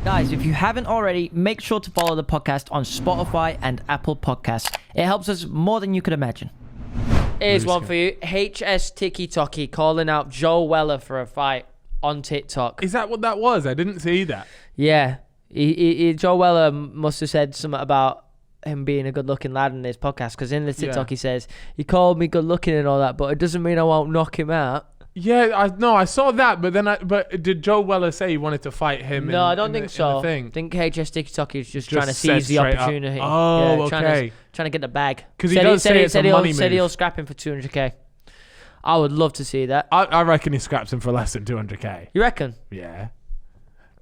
Guys, if you haven't already, make sure to follow the podcast on Spotify and Apple Podcasts. It helps us more than you could imagine. Here's one for you. HS Tiki Toki calling out Joe Weller for a fight on TikTok. Is that what that was? I didn't see that. Yeah. Joe Weller must have said something about him being a good-looking lad in his podcast, because in the TikTok he says, he called me good-looking and all that, but it doesn't mean I won't knock him out. Yeah, I saw that, but did Joe Weller say he wanted to fight him? No, I don't think so. I think HS TikTok is just trying to seize the opportunity. Oh, okay. Trying to get the bag. Because he does say it's a money move. Said he'll scrap him for 200k. I would love to see that. I reckon he scraps him for less than 200k. You reckon? Yeah.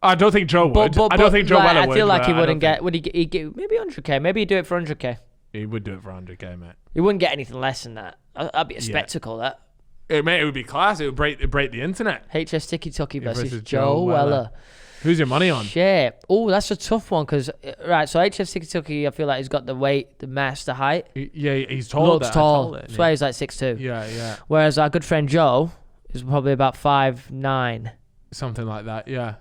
I don't think Joe would. I don't think Joe Weller would. I feel like he wouldn't get. Would he get maybe 100k? Maybe he'd do it for 100k. He would do it for 100k, mate. He wouldn't get anything less than that. That'd be a spectacle. That. Mate, it would be class. It would break the internet. HS Tiki Toki versus Joe Weller. Who's your money on? Shit. Oh, that's a tough one because so HS Tiki Toki, I feel like he's got the weight, the mass, the height. Yeah, he's tall. Looks tall. That's why he's like 6'2". Yeah. Whereas our good friend Joe is probably about 5'9". Something like that. Yeah.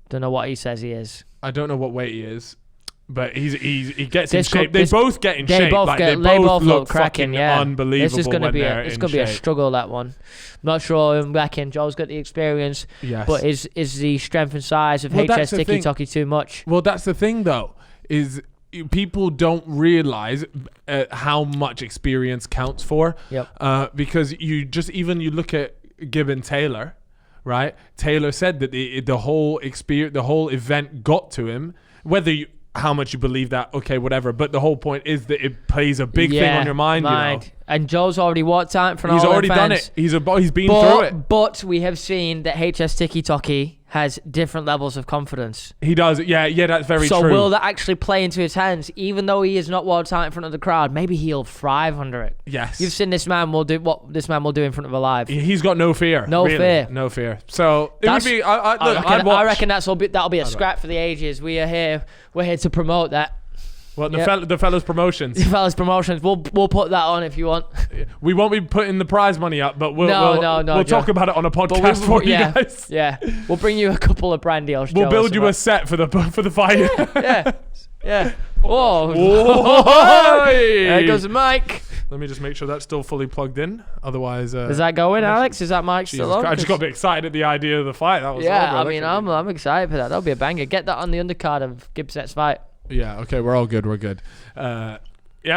Don't know what he says he is. I don't know what weight he is. But he gets in shape. They both get in shape. They both look cracking, unbelievable. This is going to be a struggle, that one. I'm not sure I'm back in. Joe's got the experience. Yes. But is the strength and size of HS Tiki Toki too much? Well, that's the thing, though, is people don't realize how much experience counts for. Yep. Because you look at Gibbon Taylor, right? Taylor said that the whole experience, the whole event got to him. How much you believe that, okay, whatever. But the whole point is that it plays a big thing on your mind. You know? And Joe's already walked out in front of all our fans. He's already done it. He's been through it. But we have seen that HS Tiki Toki has different levels of confidence. He does. Yeah, that's very true. So will that actually play into his hands? Even though he is not walked out in front of the crowd, maybe he'll thrive under it. Yes. You've seen this man will do what this man will do in front of a live. He's got no fear. No fear. So it would be. I reckon that'll be a scrap for the ages. We're here to promote that. Well, the fellas promotions. The fellas promotions. We'll put that on if you want. We won't be putting the prize money up, but we'll talk about it on a podcast for you guys. Yeah, we'll bring you a couple of brand deals. We'll build you a set for the fight. yeah. Oh, there goes the mic. Let me just make sure that's still fully plugged in. Otherwise, is that going, Alex? Is that mic still on? I just got a bit excited at the idea of the fight. That was I'm excited for that. That'll be a banger. Get that on the undercard of Gibbset's fight. Yeah. Okay. We're all good. We're good. Yeah,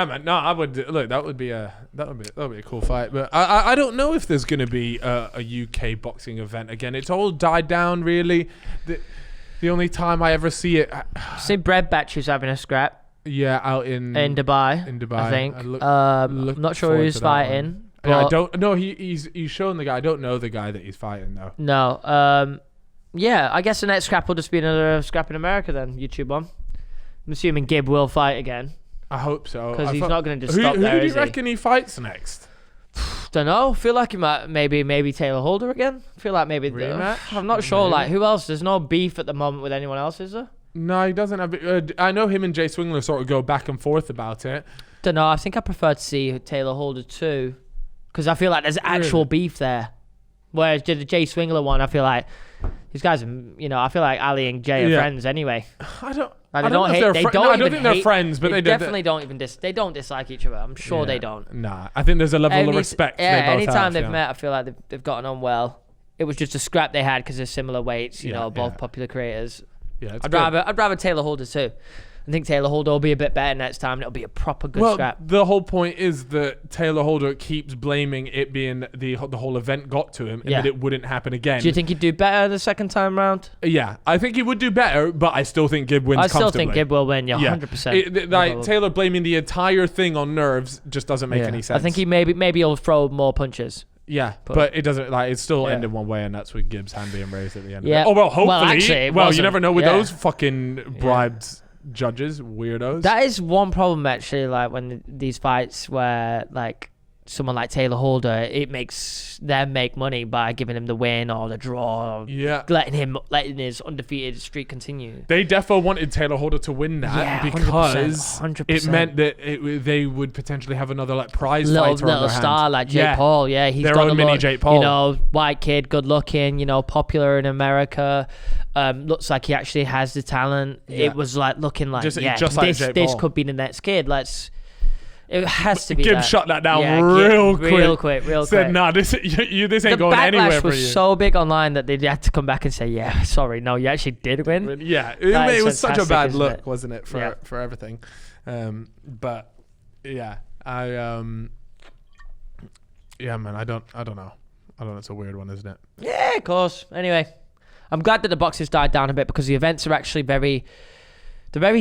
man. No, I would look. That would be a cool fight. But I don't know if there's going to be a UK boxing event again. It's all died down, really. The only time I ever see it. See, Bread Batch is having a scrap. Yeah, out in Dubai. In Dubai, I think. I'm not sure who he's fighting. Yeah, I don't. No, he's shown the guy. I don't know the guy that he's fighting though. No. Yeah, I guess the next scrap will just be another scrap in America then. YouTube one. I'm assuming Gibb will fight again. I hope so. Because he's not going to just stop there, Who do you reckon he fights next? Don't know. Feel like he might maybe Taylor Holder again. Feel like maybe rematch. I'm not sure. Like who else? There's no beef at the moment with anyone else, is there? No, he doesn't have. I know him and Jay Swingler sort of go back and forth about it. Don't know. I think I prefer to see Taylor Holder too, because I feel like there's actual beef there. Whereas the Jay Swingler one, I feel like these guys, I feel like Ali and Jay are friends anyway. I don't think they're friends, but they definitely don't even they don't dislike each other. I'm sure they don't. Nah, I think there's a level of respect. Yeah, anytime they've met, I feel like they've gotten on well. It was just a scrap they had because they're similar weights, both popular creators. Yeah, I'd rather Taylor Holder too. I think Taylor Holder will be a bit better next time, and it'll be a proper good scrap. The whole point is that Taylor Holder keeps blaming it being the whole event got to him and that it wouldn't happen again. Do you think he'd do better the second time round? Yeah, I think he would do better, but I still think Gibb wins comfortably. I still think Gibb will win, 100%. Taylor blaming the entire thing on nerves just doesn't make any sense. I think he maybe he'll throw more punches. Yeah, but it doesn't it's still ended one way, and that's with Gibb's hand being raised at the end. Yeah. Of it. Oh well, hopefully. Well, actually, you never know with those fucking bribed judges, weirdos. That is one problem actually. Like when these fights where like someone like Taylor Holder, it makes them make money by giving him the win or the draw, or letting his undefeated streak continue. They defo wanted Taylor Holder to win that because 100%. it meant that they would potentially have another like prize fighter on little their star hands. like Jake Paul. Yeah, he's their got own mini Jake Paul. You know, white kid, good looking. You know, popular in America. Looks like he actually has the talent. It was like looking like just like Jake this Paul. could be the next kid. It has to be. Gibbs shut that down real quick. Said, "Nah, this ain't going anywhere for you." The backlash was so big online that they had to come back and say, "Yeah, sorry, no, you actually did win." Yeah, it was such a bad look, wasn't it, for everything? But yeah, man, I don't know. It's a weird one, isn't it? Yeah, of course. Anyway, I'm glad that the boxes died down a bit because the events are actually very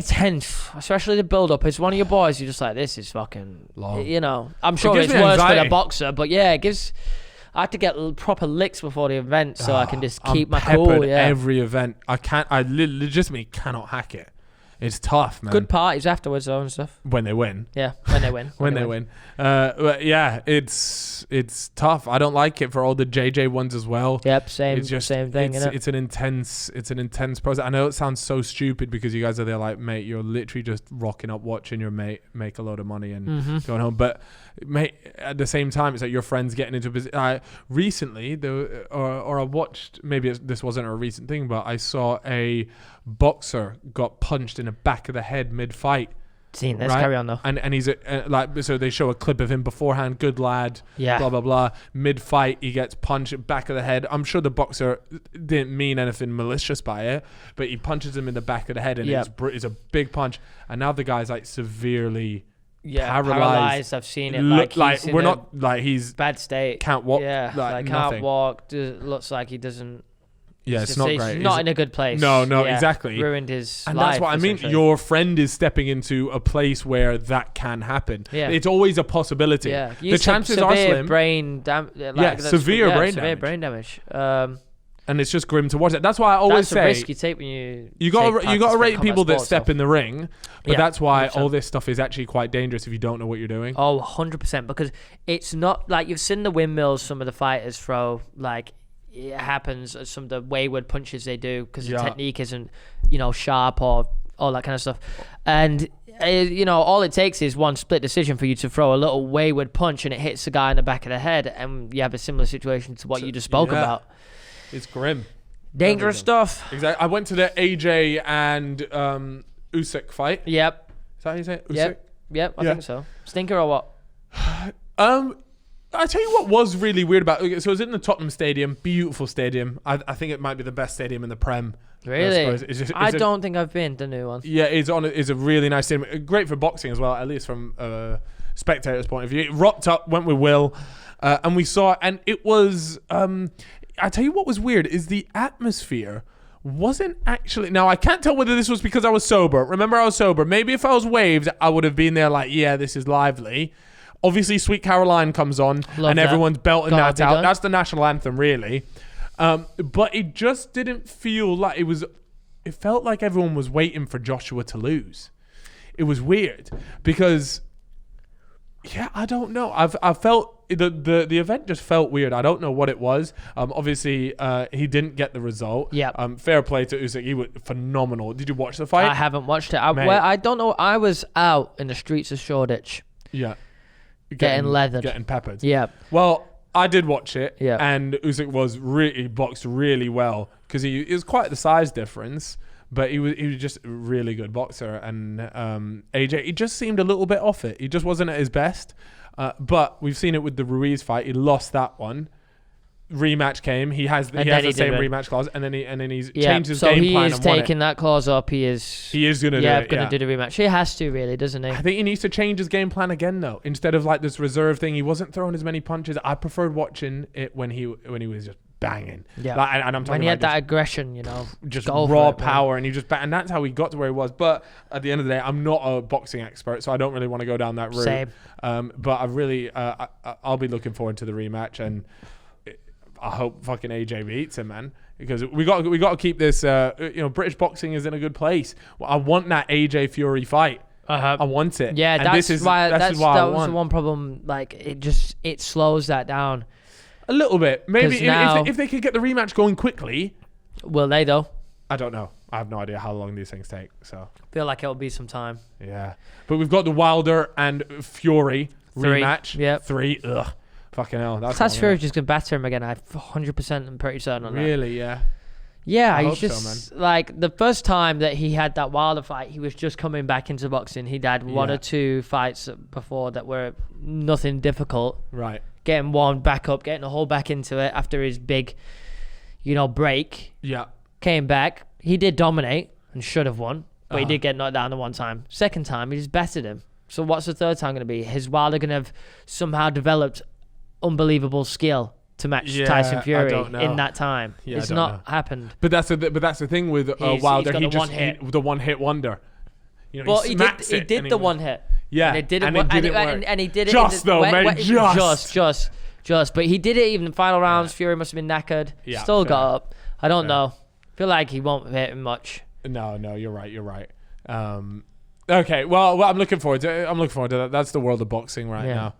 tense, especially the build-up. It's one of your boys, you're just like, this is fucking long. You know, I'm sure it's worse for the boxer, but yeah, it gives... I have to get proper licks before the event so I can just keep my cool. Yeah. Every event. I legitimately cannot hack it. It's tough, man. Good parties afterwards, though, and stuff. When they win. Yeah, when they win. when they win. But yeah, it's tough. I don't like it for all the JJ ones as well. Yep, same thing. It's an intense process. I know it sounds so stupid because you guys are there like, mate, you're literally just rocking up, watching your mate make a load of money and going home. But mate, at the same time, it's like your friends getting into business. Recently, or I watched, maybe this wasn't a recent thing, but I saw a boxer got punched in the back of the head mid-fight. Seen this, carry on though. And he's so they show a clip of him beforehand, good lad, yeah, blah blah blah. Mid-fight, he gets punched back of the head. I'm sure the boxer didn't mean anything malicious by it, but he punches him in the back of the head, and it's a big punch. And now the guy's like severely paralyzed. I've seen it. We're not like he's bad state. Can't walk. Yeah, like can't walk. Looks like he doesn't. Yeah, it's not great. He's not in a good place. No, exactly. Ruined his life. And that's what I mean. Your friend is stepping into a place where that can happen. Yeah. It's always a possibility. Yeah. The chances are slim. Severe brain damage. And it's just grim to watch it. That's why I always say that's a risk you take when you got to rate people that step in the ring. But that's why 100%. all this stuff is actually quite dangerous if you don't know what you're doing. Oh, 100%. Because it's not like you've seen the windmills some of the fighters throw. Like, it happens, some of the wayward punches they do because the technique isn't, sharp or all that kind of stuff. And, all it takes is one split decision for you to throw a little wayward punch and it hits the guy in the back of the head. And you have a similar situation to what you just spoke about. It's grim. Dangerous stuff. Exactly. I went to the AJ and Usyk fight. Yep. Is that how you say it? Usyk? Yep, I think so. Stinker or what? I tell you what was really weird about it. So it was in the Tottenham Stadium, beautiful stadium. I think it might be the best stadium in the Prem. Really? I don't think I've been to the new one. Yeah, it's a really nice stadium. Great for boxing as well, at least from a spectator's point of view. It rocked up, went with Will, and we saw it, and it was... I tell you what was weird is the atmosphere wasn't actually... Now, I can't tell whether this was because I was sober. Remember, I was sober. Maybe if I was waved, I would have been there like, yeah, this is lively. Obviously, Sweet Caroline comes on and everyone's belting that out. That's the national anthem, really. But it just didn't feel like it was... It felt like everyone was waiting for Joshua to lose. It was weird because... Yeah, I don't know. I felt... The event just felt weird. I don't know what it was. Obviously, he didn't get the result. Yeah. Fair play to Usyk. He was phenomenal. Did you watch the fight? I haven't watched it. I don't know. I was out in the streets of Shoreditch. Yeah. Getting leathered. Getting peppered. Yeah. Well, I did watch it. Yeah. And Usyk boxed really well because it was quite the size difference. But he was just a really good boxer. And AJ, he just seemed a little bit off it. He just wasn't at his best. But we've seen it with the Ruiz fight. He lost that one. Rematch came. He has the same rematch clause, and then he's changed his game plan. So he is taking that clause up. He is going to do the rematch. He has to, really, doesn't he? I think he needs to change his game plan again, though. Instead of like this reserve thing, he wasn't throwing as many punches. I preferred watching it when he was just banging. Yeah, and I'm talking when he had that aggression, just raw power, and he just and that's how he got to where he was. But at the end of the day, I'm not a boxing expert, so I don't really want to go down that route. Same. But I really, I'll be looking forward to the rematch, and I hope fucking AJ beats him, man, because we got to keep this. British boxing is in a good place. Well, I want that AJ Fury fight. I want it. Yeah, and that's why that that was was the one problem. Like it slows that down. A little bit. Maybe 'Cause now- if they could get the rematch going quickly. Will they though? I don't know. I have no idea how long these things take. So Feel like it'll be some time. yeah, but we've got the Wilder and Fury 3. rematch. Yep. 3. Ugh. Fucking hell. That's That's long, Fury isn't just gonna batter him again. I 100% am pretty certain it? on that. Really? Yeah. Yeah, I he's hope so, just like the first time that he had that Wilder fight, he was just coming back into boxing. He'd had one Yeah. or two fights before that were nothing difficult. Right. Getting warmed back up, getting a whole back into it after his big, break. Yeah. Came back. He did dominate and should have won, but he Uh-huh. did get knocked down the one time. Second time, he just bettered him. So what's the third time going to be? Is Wilder going to have somehow developed unbelievable skill to match Yeah, Tyson I Fury don't know. in that time? Yeah, I It's don't not know. happened. But that's the thing with He's Wilder. got He the just one hit. the one hit wonder. You know, Well, he he smacks did it the and he one hit. Yeah, And it didn't and work. it didn't work. And he did it. Just though, mate, just. But he did it even in the final rounds. Fury must have been knackered. Yeah, Still fair. got up. I don't Fair. know. Feel like he won't hit him much. No, you're right. Okay, well, I'm looking forward to that. That's the world of boxing right Yeah. now.